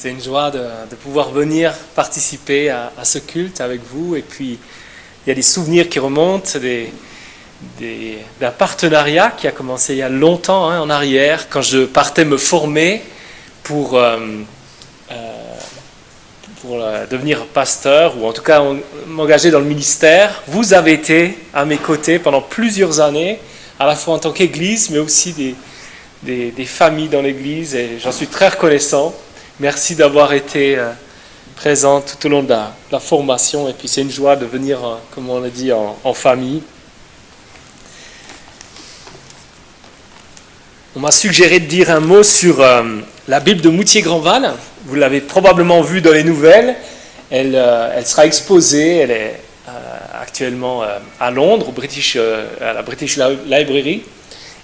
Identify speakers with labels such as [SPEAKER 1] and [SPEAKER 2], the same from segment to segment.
[SPEAKER 1] C'était une joie de pouvoir venir participer à ce culte avec vous. Et puis, il y a des souvenirs qui remontent d'un partenariat qui a commencé il y a longtemps en arrière, quand je partais me former pour devenir pasteur, ou en tout cas m'engager dans le ministère. Vous avez été à mes côtés pendant plusieurs années, à la fois en tant qu'Église, mais aussi des familles dans l'Église, et j'en suis très reconnaissant. Merci d'avoir été présent tout au long de la formation, et puis c'est une joie de venir, comme on l'a dit, en famille. On m'a suggéré de dire un mot sur la Bible de Moutier-Grandval. Vous l'avez probablement vu dans les nouvelles. Elle sera exposée, elle est actuellement à Londres, à la British Library.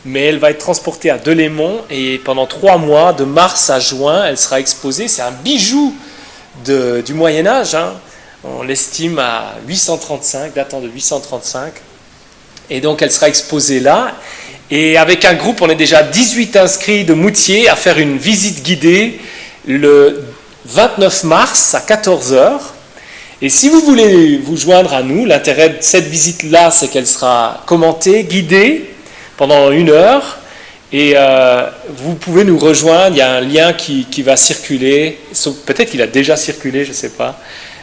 [SPEAKER 1] Mais elle va être transportée à Delémont et pendant 3 mois, de mars à juin, elle sera exposée. C'est un bijou du Moyen-Âge. On l'estime à 835, datant de 835. Et donc elle sera exposée là. Et avec un groupe, on est déjà 18 inscrits de Moutier à faire une visite guidée le 29 mars à 14h. Et si vous voulez vous joindre à nous, l'intérêt de cette visite-là, c'est qu'elle sera commentée, guidée, pendant 1 heure, et vous pouvez nous rejoindre. Il y a un lien qui va circuler, peut-être qu'il a déjà circulé, je ne sais pas,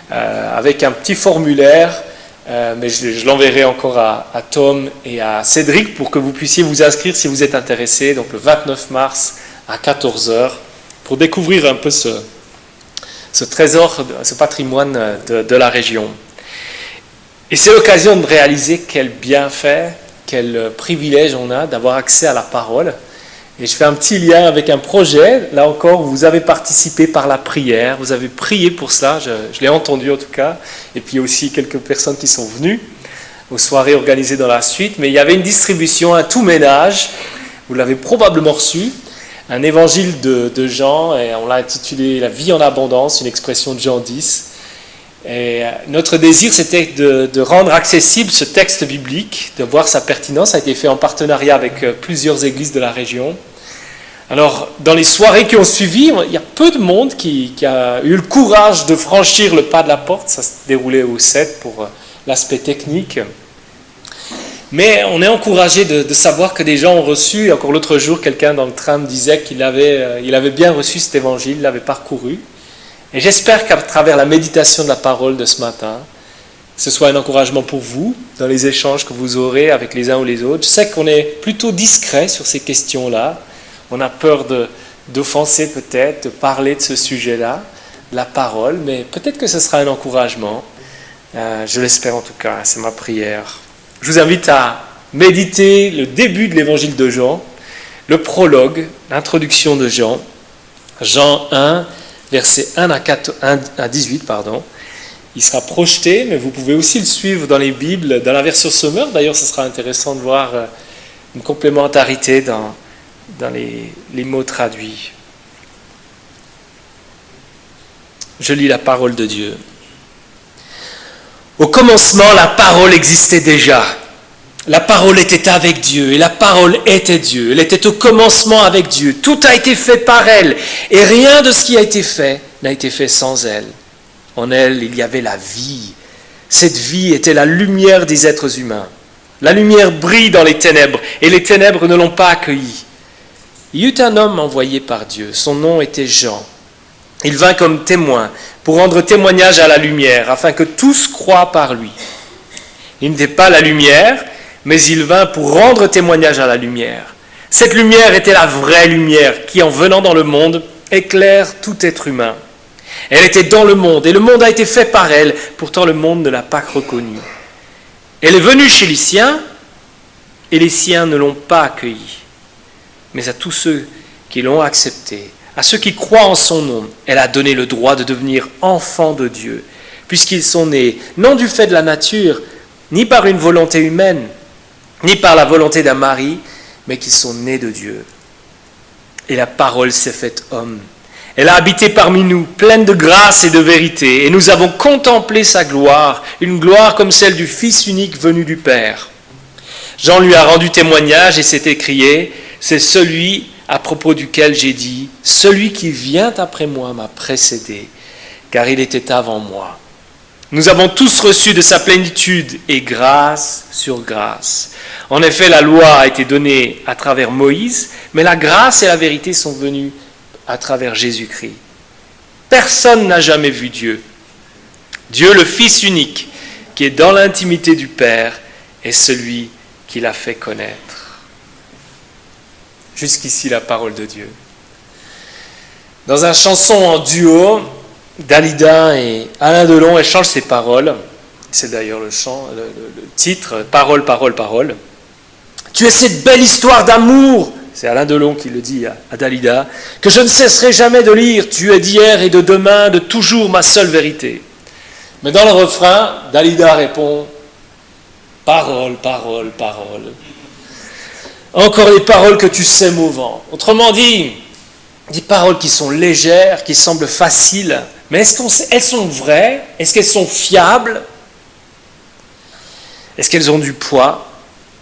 [SPEAKER 1] avec un petit formulaire, mais je l'enverrai encore à Tom et à Cédric pour que vous puissiez vous inscrire si vous êtes intéressés, donc le 29 mars à 14h, pour découvrir un peu ce trésor, ce patrimoine de la région. Et c'est l'occasion de réaliser quel bienfait, quel privilège on a d'avoir accès à la parole. Et je fais un petit lien avec un projet. Là encore, vous avez participé par la prière, vous avez prié pour cela, je l'ai entendu en tout cas. Et puis aussi quelques personnes qui sont venues aux soirées organisées dans la suite. Mais il y avait une distribution, un tout ménage, vous l'avez probablement reçu, un évangile de Jean, et on l'a intitulé « La vie en abondance », une expression de Jean 10. Et notre désir, c'était de rendre accessible ce texte biblique, de voir sa pertinence. Ça a été fait en partenariat avec plusieurs églises de la région. Alors, dans les soirées qui ont suivi, il y a peu de monde qui a eu le courage de franchir le pas de la porte. Ça se déroulait au 7 pour l'aspect technique. Mais on est encouragé de savoir que des gens ont reçu. Encore l'autre jour, quelqu'un dans le train me disait qu'il avait bien reçu cet évangile, il l'avait parcouru. Et j'espère qu'à travers la méditation de la parole de ce matin, ce soit un encouragement pour vous dans les échanges que vous aurez avec les uns ou les autres. Je sais qu'on est plutôt discret sur ces questions-là. On a peur d'offenser peut-être, de parler de ce sujet-là, de la parole, mais peut-être que ce sera un encouragement. Je l'espère en tout cas, c'est ma prière. Je vous invite à méditer le début de l'évangile de Jean, le prologue, l'introduction de Jean, Jean 1, versets 1 à 18, Il sera projeté, mais vous pouvez aussi le suivre dans les Bibles, dans la version Sommer. D'ailleurs, ce sera intéressant de voir une complémentarité dans les mots traduits. Je lis la parole de Dieu. Au commencement, la parole existait déjà. La parole était avec Dieu, et la parole était Dieu. Elle était au commencement avec Dieu. Tout a été fait par elle, et rien de ce qui a été fait n'a été fait sans elle. En elle, il y avait la vie. Cette vie était la lumière des êtres humains. La lumière brille dans les ténèbres, et les ténèbres ne l'ont pas accueillie. Il y eut un homme envoyé par Dieu. Son nom était Jean. Il vint comme témoin pour rendre témoignage à la lumière, afin que tous croient par lui. Il n'était pas la lumière, mais il vint pour rendre témoignage à la lumière. Cette lumière était la vraie lumière qui, en venant dans le monde, éclaire tout être humain. Elle était dans le monde, et le monde a été fait par elle, pourtant le monde ne l'a pas reconnue. Elle est venue chez les siens, et les siens ne l'ont pas accueillie. Mais à tous ceux qui l'ont acceptée, à ceux qui croient en son nom, elle a donné le droit de devenir enfants de Dieu, puisqu'ils sont nés, non du fait de la nature, ni par une volonté humaine, ni par la volonté d'un mari, mais qui sont nés de Dieu. Et la parole s'est faite homme. Elle a habité parmi nous, pleine de grâce et de vérité, et nous avons contemplé sa gloire, une gloire comme celle du Fils unique venu du Père. Jean lui a rendu témoignage et s'est écrié, c'est celui à propos duquel j'ai dit, « Celui qui vient après moi m'a précédé, car il était avant moi. » Nous avons tous reçu de sa plénitude et grâce sur grâce. En effet, la loi a été donnée à travers Moïse, mais la grâce et la vérité sont venues à travers Jésus-Christ. Personne n'a jamais vu Dieu. Dieu, le Fils unique, qui est dans l'intimité du Père, est celui qui l'a fait connaître. Jusqu'ici, la parole de Dieu. Dans une chanson en duo, Dalida et Alain Delon échangent ces paroles. C'est d'ailleurs le titre, « Parole, parole, parole ». Tu es cette belle histoire d'amour, c'est Alain Delon qui le dit à Dalida, que je ne cesserai jamais de lire. Tu es d'hier et de demain, de toujours ma seule vérité. Mais dans le refrain, Dalida répond, parole, parole, parole. Encore les paroles que tu sèmes au vent. Autrement dit, des paroles qui sont légères, qui semblent faciles, mais est-ce qu'elles sont vraies? Est-ce qu'elles sont fiables? Est-ce qu'elles ont du poids?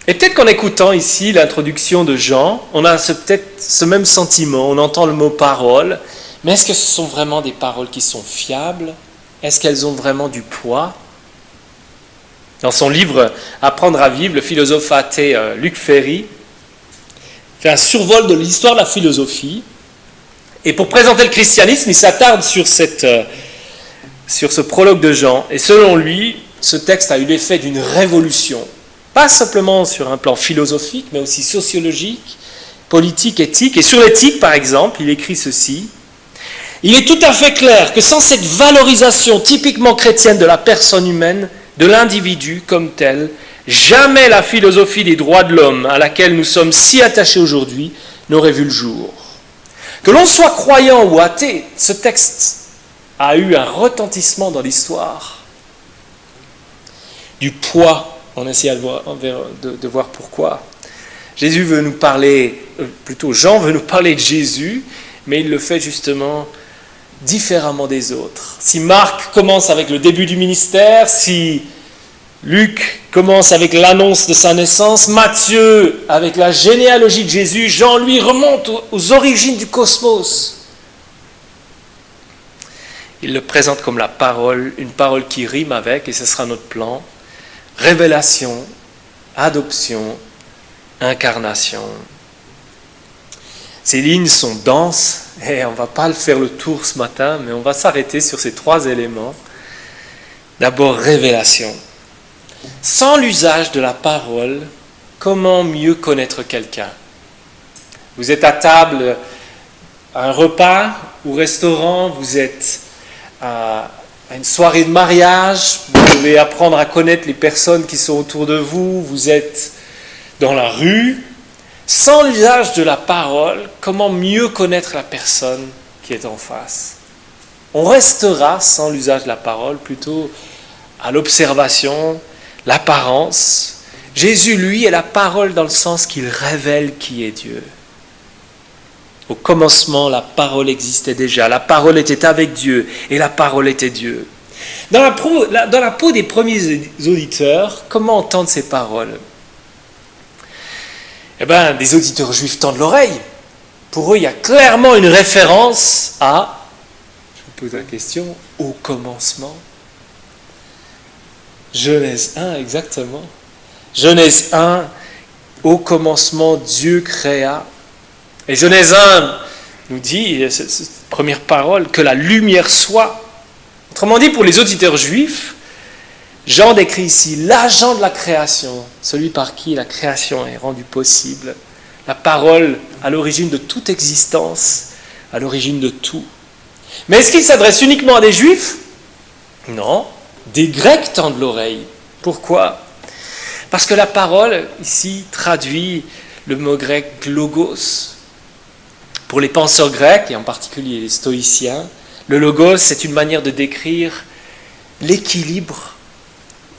[SPEAKER 1] Et peut-être qu'en écoutant ici l'introduction de Jean, on a peut-être ce même sentiment, on entend le mot parole, mais est-ce que ce sont vraiment des paroles qui sont fiables? Est-ce qu'elles ont vraiment du poids? Dans son livre « Apprendre à vivre », le philosophe athée Luc Ferry fait un survol de l'histoire de la philosophie. Et pour présenter le christianisme, il s'attarde sur ce prologue de Jean. Et selon lui, ce texte a eu l'effet d'une révolution. Pas simplement sur un plan philosophique, mais aussi sociologique, politique, éthique. Et sur l'éthique, par exemple, il écrit ceci. Il est tout à fait clair que sans cette valorisation typiquement chrétienne de la personne humaine, de l'individu comme tel, jamais la philosophie des droits de l'homme à laquelle nous sommes si attachés aujourd'hui n'aurait vu le jour. Que l'on soit croyant ou athée, ce texte a eu un retentissement dans l'histoire. Du poids, on essaie de voir pourquoi. Jésus veut nous parler, plutôt Jean veut nous parler de Jésus, mais il le fait justement différemment des autres. Si Marc commence avec le début du ministère, si Luc commence avec l'annonce de sa naissance, Matthieu avec la généalogie de Jésus, Jean lui remonte aux origines du cosmos. Il le présente comme la parole, une parole qui rime avec, et ce sera notre plan, révélation, adoption, incarnation. Ces lignes sont denses, et on ne va pas faire le tour ce matin, mais on va s'arrêter sur ces trois éléments. D'abord, révélation. Sans l'usage de la parole, comment mieux connaître quelqu'un? Vous êtes à table à un repas ou restaurant, vous êtes à une soirée de mariage, vous devez apprendre à connaître les personnes qui sont autour de vous, vous êtes dans la rue. Sans l'usage de la parole, comment mieux connaître la personne qui est en face? On restera sans l'usage de la parole plutôt à l'observation, l'apparence. Jésus, lui, est la parole dans le sens qu'il révèle qui est Dieu. Au commencement, la parole existait déjà. La parole était avec Dieu et la parole était Dieu. Dans la peau des premiers auditeurs, comment entendre ces paroles? Eh bien, des auditeurs juifs tendent l'oreille. Pour eux, il y a clairement une référence à, je me pose la question, au commencement. Genèse 1, exactement. Genèse 1, au commencement, Dieu créa. Et Genèse 1 nous dit, cette première parole, que la lumière soit. Autrement dit, pour les auditeurs juifs, Jean décrit ici l'agent de la création, celui par qui la création est rendue possible, la parole à l'origine de toute existence, à l'origine de tout. Mais est-ce qu'il s'adresse uniquement à des juifs? Non, des Grecs tendent l'oreille. Pourquoi? Parce que la parole, ici, traduit le mot grec logos. Pour les penseurs grecs, et en particulier les stoïciens, le logos, c'est une manière de décrire l'équilibre,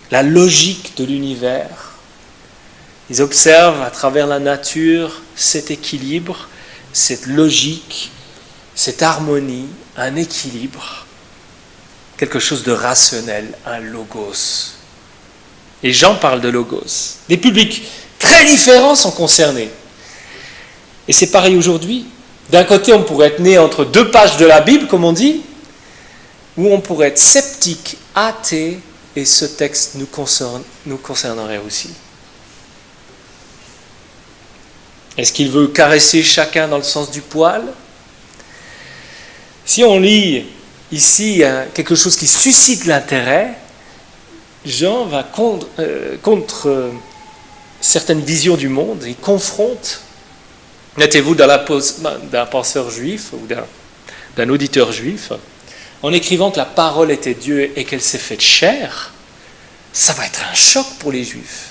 [SPEAKER 1] la logique de l'univers. Ils observent à travers la nature cet équilibre, cette logique, cette harmonie, un équilibre, quelque chose de rationnel, un logos. Et Jean parle de logos. Des publics très différents sont concernés. Et c'est pareil aujourd'hui. D'un côté, on pourrait être né entre deux pages de la Bible, comme on dit, ou on pourrait être sceptique, athée, et ce texte nous concernerait aussi. Est-ce qu'il veut caresser chacun dans le sens du poil? Si on lit ici quelque chose qui suscite l'intérêt, Jean va contre certaines visions du monde, il confronte. Mettez-vous dans la pose d'un penseur juif ou d'un auditeur juif, en écrivant que la parole était Dieu et qu'elle s'est faite chair, ça va être un choc pour les juifs.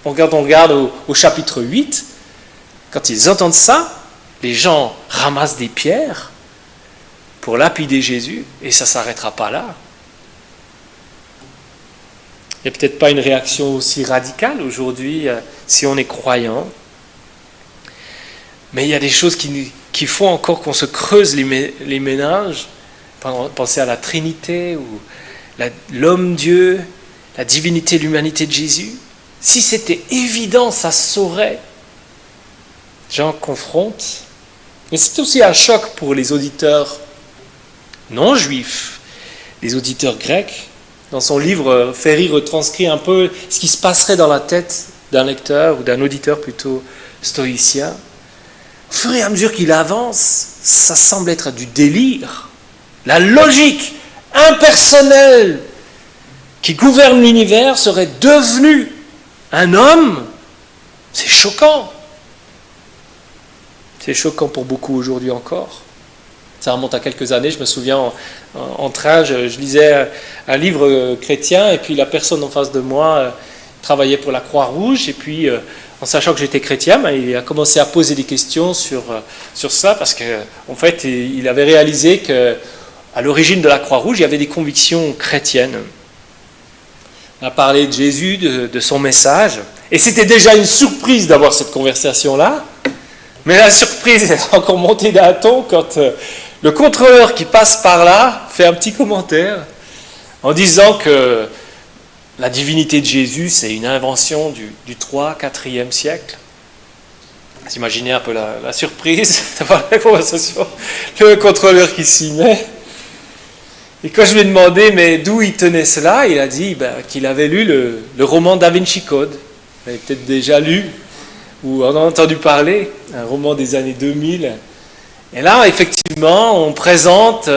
[SPEAKER 1] Quand on regarde au chapitre 8, quand ils entendent ça, les gens ramassent des pierres pour lapider Jésus, et ça ne s'arrêtera pas là. Il n'y a peut-être pas une réaction aussi radicale aujourd'hui si on est croyant, mais il y a des choses qui font encore qu'on se creuse les méninges. Pensez à la Trinité, ou l'homme-Dieu, la divinité, l'humanité de Jésus. Si c'était évident, ça se saurait. Jean confronte. Mais c'est aussi un choc pour les auditeurs non juifs, les auditeurs grecs. Dans son livre, Ferry retranscrit un peu ce qui se passerait dans la tête d'un lecteur, ou d'un auditeur plutôt stoïcien. Au fur et à mesure qu'il avance, ça semble être du délire. La logique impersonnelle qui gouverne l'univers serait devenue un homme. C'est choquant. C'est choquant pour beaucoup aujourd'hui encore. Ça remonte à quelques années, je me souviens en train, je lisais un livre chrétien, et puis la personne en face de moi travaillait pour la Croix-Rouge, et puis en sachant que j'étais chrétien, il a commencé à poser des questions sur ça, parce qu'en fait, il avait réalisé qu'à l'origine de la Croix-Rouge, il y avait des convictions chrétiennes. On a parlé de Jésus, de son message, et c'était déjà une surprise d'avoir cette conversation-là, mais la surprise est encore montée d'un ton quand le contrôleur qui passe par là fait un petit commentaire en disant que la divinité de Jésus, c'est une invention du 3, 4e siècle. Vous imaginez un peu la surprise d'avoir la conversation, le contrôleur qui s'y met. Et quand je lui ai demandé mais d'où il tenait cela, il a dit qu'il avait lu le roman Da Vinci Code. Il avait peut-être déjà lu ou en a entendu parler, un roman des années 2000. Et là, effectivement, on présente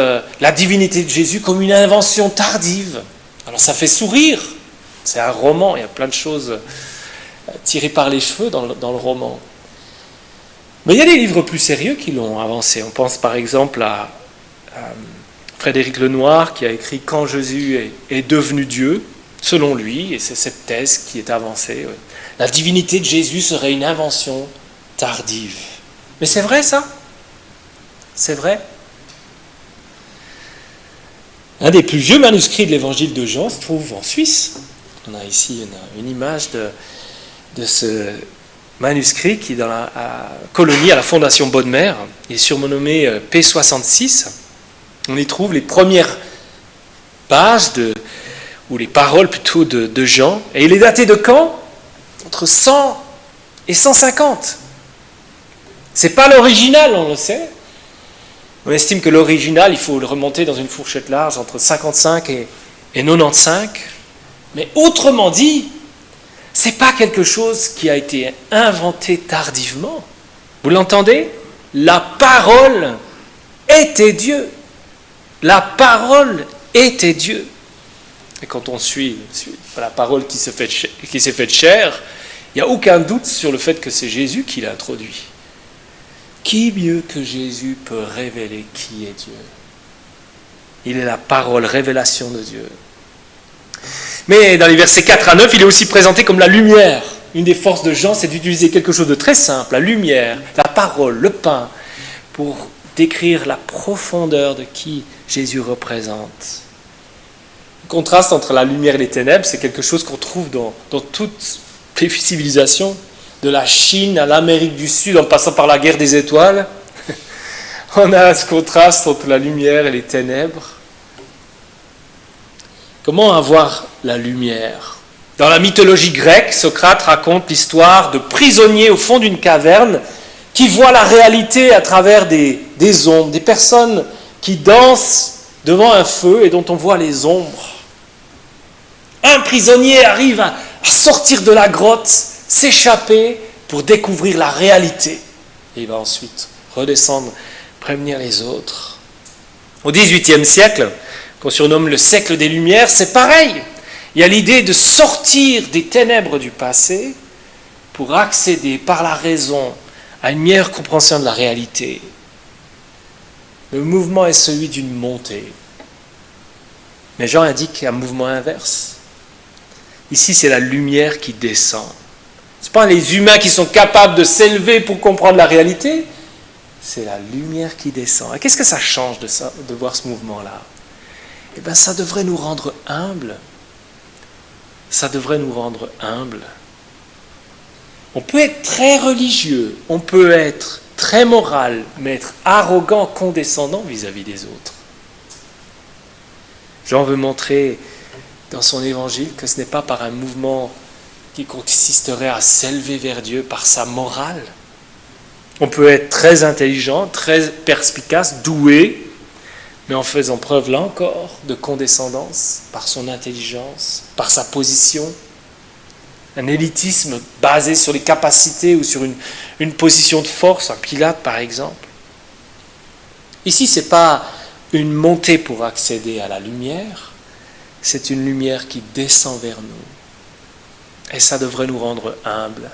[SPEAKER 1] la divinité de Jésus comme une invention tardive. Alors ça fait sourire. C'est un roman, il y a plein de choses tirées par les cheveux dans le roman. Mais il y a des livres plus sérieux qui l'ont avancé. On pense par exemple à Frédéric Lenoir qui a écrit « Quand Jésus est devenu Dieu », selon lui, et c'est cette thèse qui est avancée. La divinité de Jésus serait une invention tardive. Mais c'est vrai ça? C'est vrai? Un des plus vieux manuscrits de l'évangile de Jean se trouve en Suisse. On a ici une image de ce manuscrit qui est dans la colonie à la Fondation Bonne-Mère. Il est surnommé P66. On y trouve les premières pages, ou les paroles plutôt de Jean. Et il est daté de quand? Entre 100 et 150. C'est pas l'original, on le sait. On estime que l'original, il faut le remonter dans une fourchette large entre 55 et 95. Mais autrement dit, c'est pas quelque chose qui a été inventé tardivement. Vous l'entendez? La parole était Dieu. La parole était Dieu. Et quand on suit la parole qui s'est faite chair, il n'y a aucun doute sur le fait que c'est Jésus qui l'a introduit. Qui mieux que Jésus peut révéler qui est Dieu? Il est la parole, révélation de Dieu. Mais dans les versets 4 à 9, il est aussi présenté comme la lumière. Une des forces de Jean, c'est d'utiliser quelque chose de très simple, la lumière, la parole, le pain, pour décrire la profondeur de qui Jésus représente. Le contraste entre la lumière et les ténèbres, c'est quelque chose qu'on trouve dans toutes les civilisations, de la Chine à l'Amérique du Sud, en passant par la guerre des étoiles. On a ce contraste entre la lumière et les ténèbres. Comment avoir la lumière? Dans la mythologie grecque, Socrate raconte l'histoire de prisonniers au fond d'une caverne qui voient la réalité à travers des ombres, des personnes qui dansent devant un feu et dont on voit les ombres. Un prisonnier arrive à sortir de la grotte, s'échapper pour découvrir la réalité. Et il va ensuite redescendre, prévenir les autres. Au XVIIIe siècle, qu'on surnomme le siècle des Lumières, c'est pareil. Il y a l'idée de sortir des ténèbres du passé pour accéder par la raison à une meilleure compréhension de la réalité. Le mouvement est celui d'une montée. Mais Jean indique un mouvement inverse. Ici, c'est la lumière qui descend. Ce n'est pas les humains qui sont capables de s'élever pour comprendre la réalité, c'est la lumière qui descend. Et qu'est-ce que ça change de ça, de voir ce mouvement-là? Eh bien, ça devrait nous rendre humbles. Ça devrait nous rendre humbles. On peut être très religieux, on peut être très moral, mais être arrogant, condescendant vis-à-vis des autres. Jean veut montrer dans son évangile que ce n'est pas par un mouvement qui consisterait à s'élever vers Dieu par sa morale. On peut être très intelligent, très perspicace, doué, mais en faisant preuve là encore de condescendance par son intelligence, par sa position. Un élitisme basé sur les capacités ou sur une position de force, un Pilate par exemple. Ici, ce n'est pas une montée pour accéder à la lumière, c'est une lumière qui descend vers nous. Et ça devrait nous rendre humbles.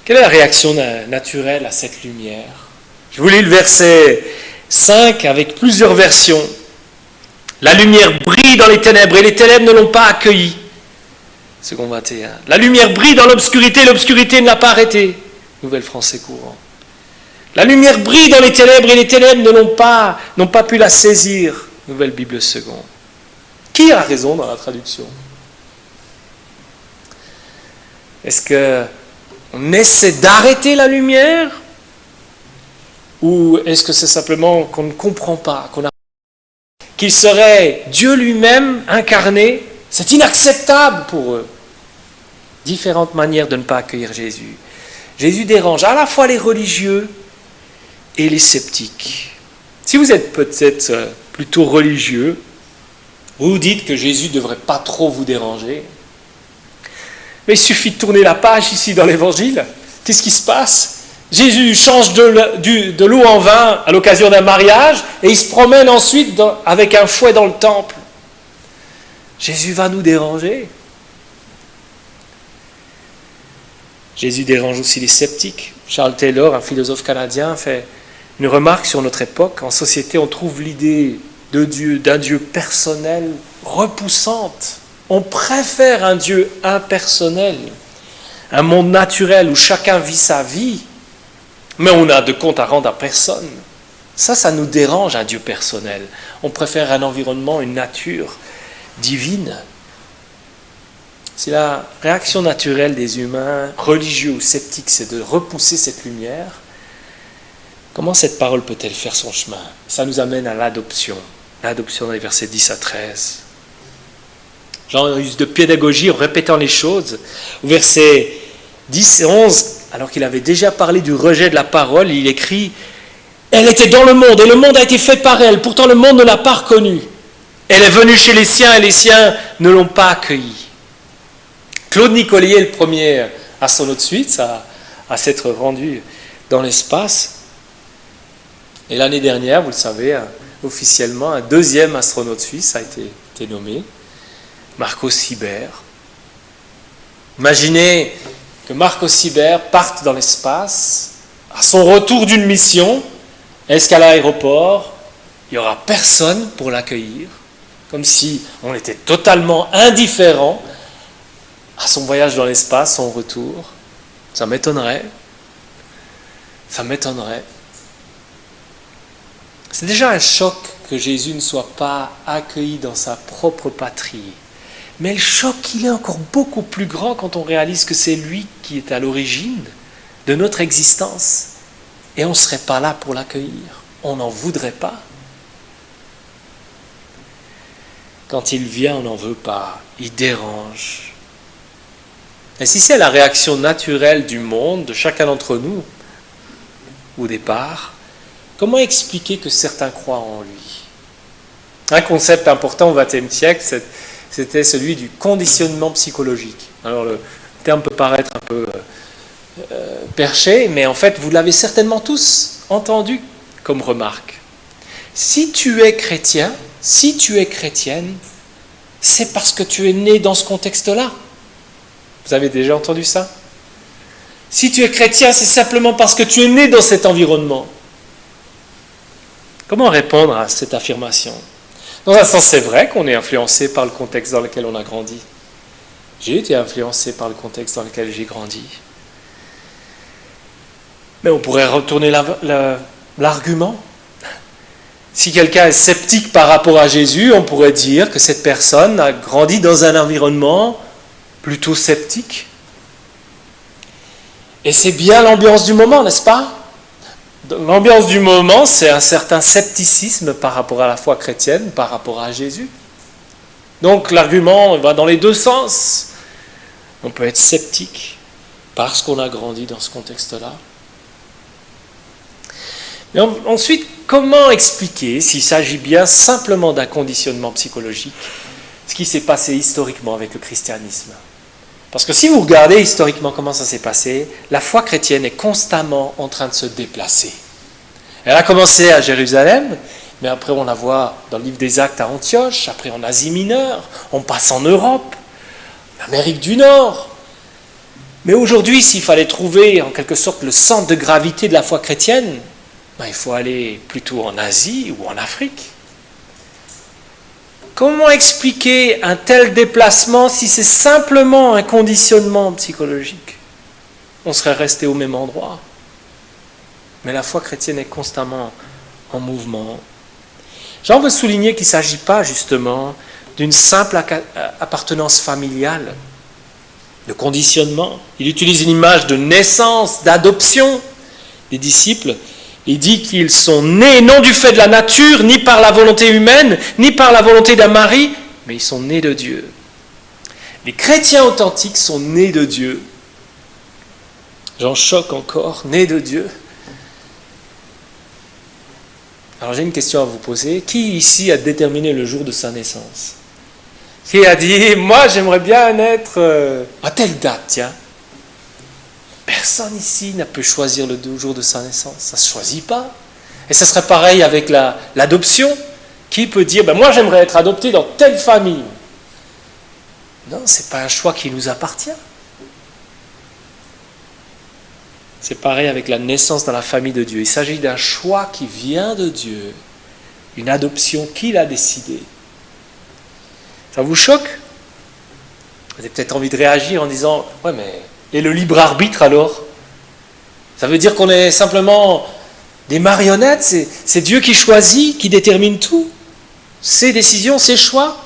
[SPEAKER 1] Quelle est la réaction naturelle à cette lumière? Je vous lis le verset 5 avec plusieurs versions. La lumière brille dans les ténèbres et les ténèbres ne l'ont pas accueillie. Second 21. La lumière brille dans l'obscurité et l'obscurité ne l'a pas arrêtée. Nouvelle Français courant. La lumière brille dans les ténèbres et les ténèbres n'ont pas pu la saisir. Nouvelle Bible seconde. Qui a raison dans la traduction? Est-ce qu'on essaie d'arrêter la lumière? Ou est-ce que c'est simplement qu'on ne comprend pas, qu'il serait Dieu lui-même incarné? C'est inacceptable pour eux. Différentes manières de ne pas accueillir Jésus. Jésus dérange à la fois les religieux et les sceptiques. Si vous êtes peut-être plutôt religieux, vous vous dites que Jésus ne devrait pas trop vous déranger. Mais il suffit de tourner la page ici dans l'Évangile. Qu'est-ce qui se passe? Jésus change de l'eau en vin à l'occasion d'un mariage et il se promène ensuite avec un fouet dans le temple. Jésus va nous déranger. Jésus dérange aussi les sceptiques. Charles Taylor, un philosophe canadien, fait une remarque sur notre époque. En société, on trouve l'idée d'un Dieu personnel repoussante. On préfère un Dieu impersonnel, un monde naturel où chacun vit sa vie, mais on n'a de compte à rendre à personne. Ça nous dérange, un Dieu personnel. On préfère un environnement, une nature divine. Si la réaction naturelle des humains, religieux ou sceptiques, c'est de repousser cette lumière, comment cette parole peut-elle faire son chemin? Ça nous amène à l'adoption dans les versets 10 à 13. Jean use de pédagogie en répétant les choses. Au verset 10 et 11, alors qu'il avait déjà parlé du rejet de la parole, il écrit « Elle était dans le monde et le monde a été fait par elle, pourtant le monde ne l'a pas reconnue. Elle est venue chez les siens et les siens ne l'ont pas accueillie. » Claude Nicollier est le premier astronaute suisse à s'être rendu dans l'espace. Et l'année dernière, vous le savez, officiellement, un deuxième astronaute suisse a été nommé, Marco Sieber. Imaginez que Marco Sieber parte dans l'espace, à son retour d'une mission, est-ce qu'à l'aéroport, il n'y aura personne pour l'accueillir, comme si on était totalement indifférent à son voyage dans l'espace, son retour? Ça m'étonnerait. Ça m'étonnerait. C'est déjà un choc que Jésus ne soit pas accueilli dans sa propre patrie. Mais le choc, il est encore beaucoup plus grand quand on réalise que c'est lui qui est à l'origine de notre existence. Et on ne serait pas là pour l'accueillir. On n'en voudrait pas. Quand il vient, on n'en veut pas. Il dérange. Et si c'est la réaction naturelle du monde, de chacun d'entre nous, au départ, comment expliquer que certains croient en lui? Un concept important au XXe siècle, c'était celui du conditionnement psychologique. Alors le terme peut paraître un peu perché, mais en fait vous l'avez certainement tous entendu comme remarque. Si tu es chrétien, si tu es chrétienne, c'est parce que tu es né dans ce contexte-là. Vous avez déjà entendu ça? Si tu es chrétien, c'est simplement parce que tu es né dans cet environnement. Comment répondre à cette affirmation? Dans un sens, c'est vrai qu'on est influencé par le contexte dans lequel on a grandi. J'ai été influencé par le contexte dans lequel j'ai grandi. Mais on pourrait retourner l'argument. Si quelqu'un est sceptique par rapport à Jésus, on pourrait dire que cette personne a grandi dans un environnement plutôt sceptique. Et c'est bien l'ambiance du moment, n'est-ce pas? L'ambiance du moment, c'est un certain scepticisme par rapport à la foi chrétienne, par rapport à Jésus. Donc l'argument va dans les deux sens. On peut être sceptique parce qu'on a grandi dans ce contexte-là. Mais ensuite, comment expliquer, s'il s'agit bien simplement d'un conditionnement psychologique, ce qui s'est passé historiquement avec le christianisme? Parce que si vous regardez historiquement comment ça s'est passé, la foi chrétienne est constamment en train de se déplacer. Elle a commencé à Jérusalem, mais après on la voit dans le livre des Actes à Antioche, après en Asie mineure, on passe en Europe, en Amérique du Nord. Mais aujourd'hui, s'il fallait trouver en quelque sorte le centre de gravité de la foi chrétienne, il faut aller plutôt en Asie ou en Afrique. Comment expliquer un tel déplacement si c'est simplement un conditionnement psychologique? On serait resté au même endroit. Mais la foi chrétienne est constamment en mouvement. Jean veut souligner qu'il ne s'agit pas justement d'une simple appartenance familiale, de conditionnement. Il utilise une image de naissance, d'adoption des disciples. Il dit qu'ils sont nés non du fait de la nature, ni par la volonté humaine, ni par la volonté d'un mari, mais ils sont nés de Dieu. Les chrétiens authentiques sont nés de Dieu. J'en choque encore, nés de Dieu. Alors j'ai une question à vous poser. Qui ici a déterminé le jour de sa naissance? Qui a dit, moi j'aimerais bien naître à telle date, tiens? Personne ici n'a pu choisir le jour de sa naissance. Ça ne se choisit pas. Et ça serait pareil avec l'adoption. Qui peut dire, moi j'aimerais être adopté dans telle famille? Non, ce n'est pas un choix qui nous appartient. C'est pareil avec la naissance dans la famille de Dieu. Il s'agit d'un choix qui vient de Dieu. Une adoption qu'il a décidée. Ça vous choque? Vous avez peut-être envie de réagir en disant, ouais mais... Et le libre arbitre alors? Ça veut dire qu'on est simplement des marionnettes? C'est Dieu qui choisit, qui détermine tout? Ses décisions, ses choix?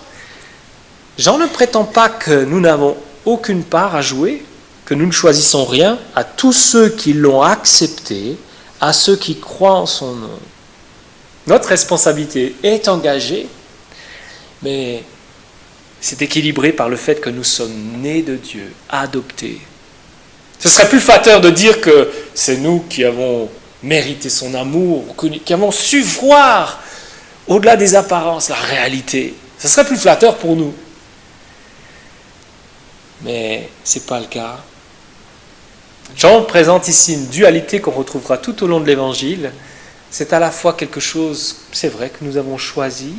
[SPEAKER 1] Jean ne prétend pas que nous n'avons aucune part à jouer, que nous ne choisissons rien, à tous ceux qui l'ont accepté, à ceux qui croient en son nom. Notre responsabilité est engagée, mais c'est équilibré par le fait que nous sommes nés de Dieu, adoptés. Ce serait plus flatteur de dire que c'est nous qui avons mérité son amour, qui avons su voir au-delà des apparences la réalité. Ce serait plus flatteur pour nous. Mais ce n'est pas le cas. Jean présente ici une dualité qu'on retrouvera tout au long de l'Évangile. C'est à la fois quelque chose, c'est vrai, que nous avons choisi,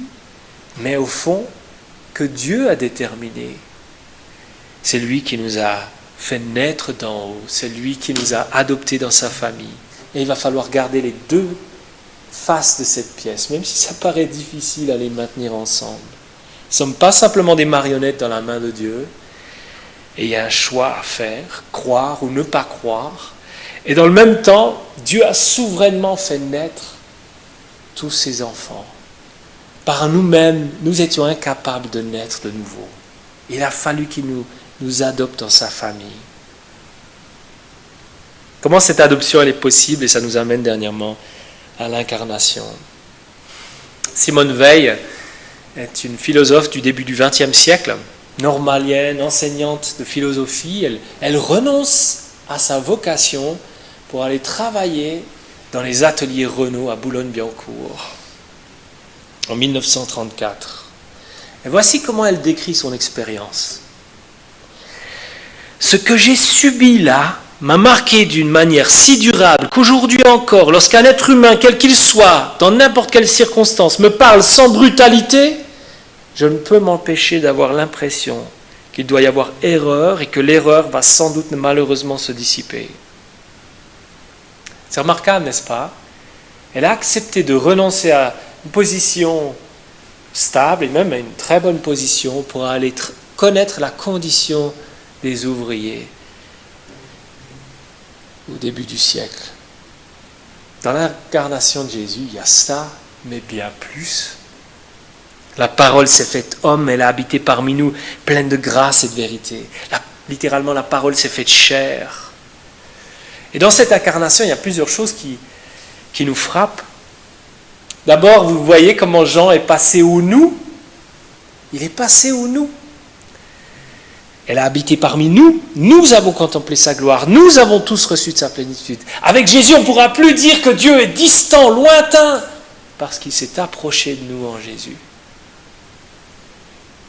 [SPEAKER 1] mais au fond, que Dieu a déterminé. C'est lui qui nous a fait naître d'en haut, c'est lui qui nous a adoptés dans sa famille. Et il va falloir garder les deux faces de cette pièce, même si ça paraît difficile à les maintenir ensemble. Nous ne sommes pas simplement des marionnettes dans la main de Dieu, et il y a un choix à faire, croire ou ne pas croire. Et dans le même temps, Dieu a souverainement fait naître tous ses enfants. Par nous-mêmes, nous étions incapables de naître de nouveau. Il a fallu qu'il nous adopte dans sa famille. Comment cette adoption elle est possible? Et ça nous amène dernièrement à l'incarnation. Simone Weil est une philosophe du début du XXe siècle. normalienne, enseignante de philosophie, elle renonce à sa vocation pour aller travailler dans les ateliers Renault à Boulogne-Billancourt en 1934. Et voici comment elle décrit son expérience. Ce que j'ai subi là m'a marqué d'une manière si durable qu'aujourd'hui encore, lorsqu'un être humain, quel qu'il soit, dans n'importe quelle circonstance, me parle sans brutalité, je ne peux m'empêcher d'avoir l'impression qu'il doit y avoir erreur et que l'erreur va sans doute malheureusement se dissiper. C'est remarquable, n'est-ce pas? Elle a accepté de renoncer à une position stable et même à une très bonne position pour aller connaître la condition des ouvriers au début du siècle. Dans l'incarnation de Jésus, il y a ça, mais bien plus. La parole s'est faite homme, elle a habité parmi nous, pleine de grâce et de vérité. Littéralement, la parole s'est faite chair. Et dans cette incarnation, il y a plusieurs choses qui nous frappent. D'abord, vous voyez comment Jean est passé au nous. Il est passé au nous. Elle a habité parmi nous, nous avons contemplé sa gloire, nous avons tous reçu de sa plénitude. Avec Jésus, on ne pourra plus dire que Dieu est distant, lointain, parce qu'il s'est approché de nous en Jésus.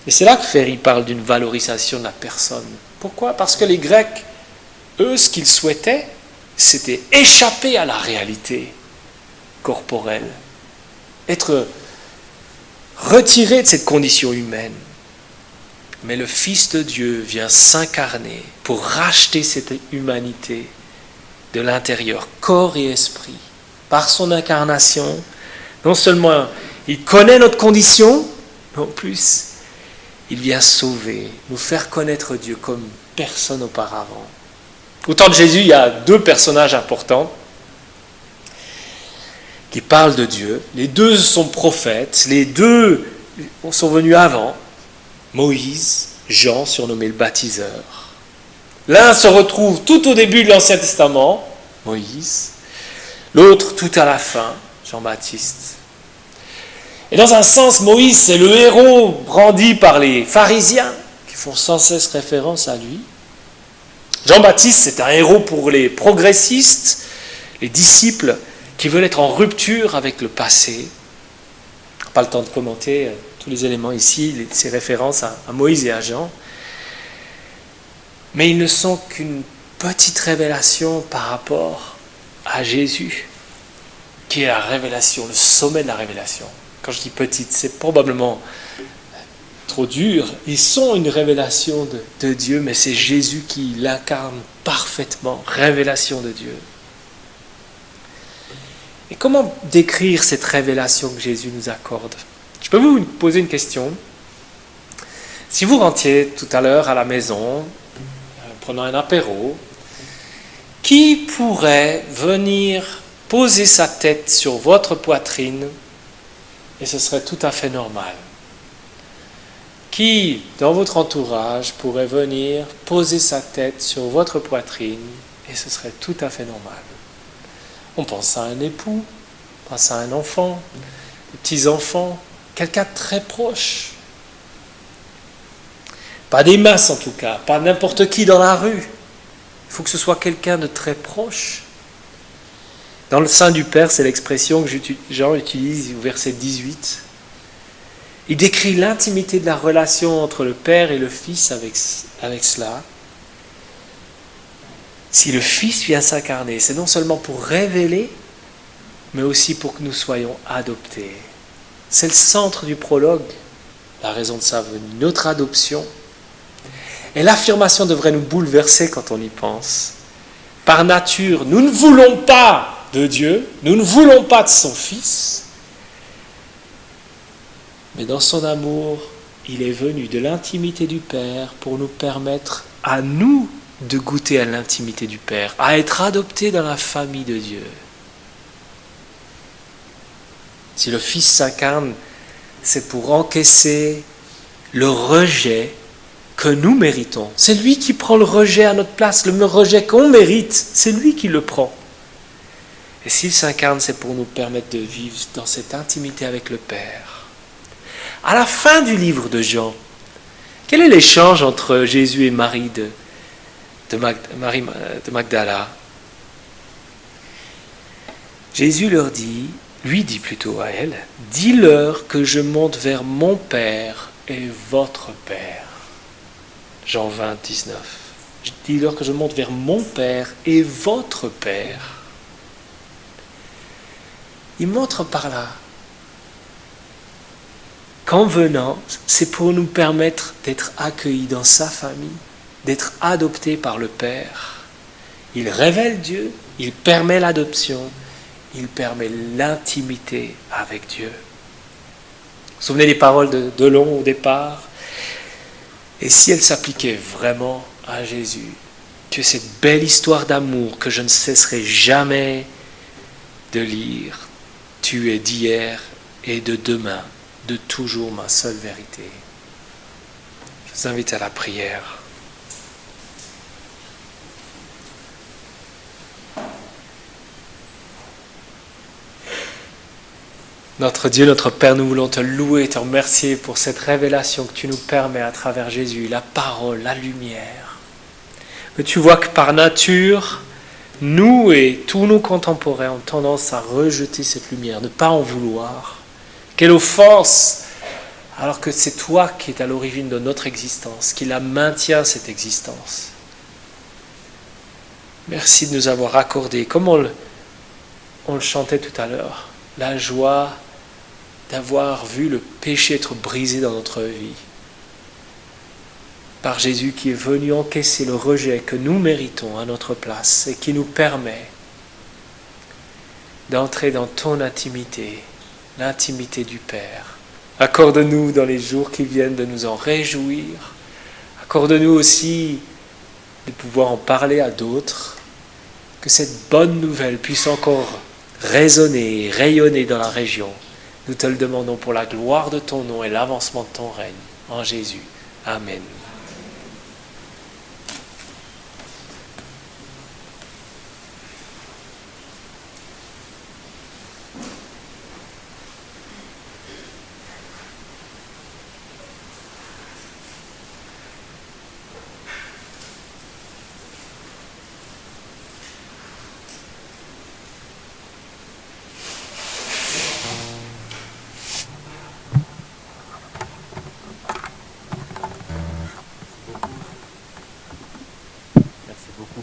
[SPEAKER 1] Et c'est là que Ferry parle d'une valorisation de la personne. Pourquoi? Parce que les Grecs, eux, ce qu'ils souhaitaient, c'était échapper à la réalité corporelle, être retiré de cette condition humaine. Mais le Fils de Dieu vient s'incarner pour racheter cette humanité de l'intérieur, corps et esprit. Par son incarnation, non seulement il connaît notre condition, mais en plus, il vient sauver, nous faire connaître Dieu comme personne auparavant. Au temps de Jésus, il y a deux personnages importants qui parlent de Dieu. Les deux sont prophètes, les deux sont venus avant. Moïse, Jean, surnommé le baptiseur. L'un se retrouve tout au début de l'Ancien Testament, Moïse, l'autre tout à la fin, Jean-Baptiste. Et dans un sens, Moïse, c'est le héros brandi par les pharisiens, qui font sans cesse référence à lui. Jean-Baptiste, c'est un héros pour les progressistes, les disciples qui veulent être en rupture avec le passé. Pas le temps de commenter tous les éléments ici, ces références à Moïse et à Jean. Mais ils ne sont qu'une petite révélation par rapport à Jésus, qui est la révélation, le sommet de la révélation. Quand je dis petite, c'est probablement trop dur. Ils sont une révélation de Dieu, mais c'est Jésus qui l'incarne parfaitement, révélation de Dieu. Et comment décrire cette révélation que Jésus nous accorde? Je peux vous poser une question. Si vous rentiez tout à l'heure à la maison, prenant un apéro, qui pourrait venir poser sa tête sur votre poitrine et ce serait tout à fait normal? Qui, dans votre entourage, pourrait venir poser sa tête sur votre poitrine et ce serait tout à fait normal? On pense à un époux, on pense à un enfant, des petits-enfants, quelqu'un de très proche. Pas des masses en tout cas, pas n'importe qui dans la rue. Il faut que ce soit quelqu'un de très proche. Dans le sein du Père, c'est l'expression que Jean utilise au verset 18. Il décrit l'intimité de la relation entre le Père et le Fils avec cela. Si le Fils vient s'incarner, c'est non seulement pour révéler, mais aussi pour que nous soyons adoptés. C'est le centre du prologue, la raison de sa venue, notre adoption. Et l'affirmation devrait nous bouleverser quand on y pense. Par nature, nous ne voulons pas de Dieu, nous ne voulons pas de son Fils, mais dans son amour, il est venu de l'intimité du Père pour nous permettre à nous de goûter à l'intimité du Père, à être adoptés dans la famille de Dieu. Si le Fils s'incarne, c'est pour encaisser le rejet que nous méritons. C'est lui qui prend le rejet à notre place, le rejet qu'on mérite, c'est lui qui le prend. Et s'il s'incarne, c'est pour nous permettre de vivre dans cette intimité avec le Père. À la fin du livre de Jean, Quel est l'échange entre Jésus et Marie de Magdala? Jésus lui dit plutôt à elle, « Dis-leur que je monte vers mon Père et votre Père. » Jean 20, 19. « Dis-leur que je monte vers mon Père et votre Père. » Il montre par là qu'en venant, c'est pour nous permettre d'être accueillis dans sa famille, d'être adoptés par le Père. Il révèle Dieu, il permet l'adoption, il permet l'intimité avec Dieu. Vous vous souvenez des paroles de Delon au départ? Et si elles s'appliquaient vraiment à Jésus, tu es cette belle histoire d'amour que je ne cesserai jamais de lire. Tu es d'hier et de demain, de toujours ma seule vérité. Je vous invite à la prière. Notre Dieu, notre Père, nous voulons te louer et te remercier pour cette révélation que tu nous permets à travers Jésus, la parole, la lumière. Mais tu vois que par nature, nous et tous nos contemporains ont tendance à rejeter cette lumière, ne pas en vouloir. Quelle offense! Alors que c'est toi qui es à l'origine de notre existence, qui la maintient cette existence. Merci de nous avoir accordé, comme on le chantait tout à l'heure, la joie d'avoir vu le péché être brisé dans notre vie. Par Jésus qui est venu encaisser le rejet que nous méritons à notre place et qui nous permet d'entrer dans ton intimité, l'intimité du Père. Accorde-nous dans les jours qui viennent de nous en réjouir. Accorde-nous aussi de pouvoir en parler à d'autres, que cette bonne nouvelle puisse encore résonner et rayonner dans la région. Nous te le demandons pour la gloire de ton nom et l'avancement de ton règne. En Jésus. Amen.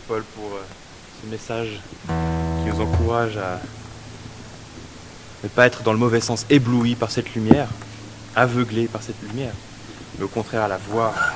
[SPEAKER 2] Paul pour ce message qui nous encourage à ne pas être dans le mauvais sens ébloui par cette lumière, aveuglé par cette lumière, mais au contraire à la voir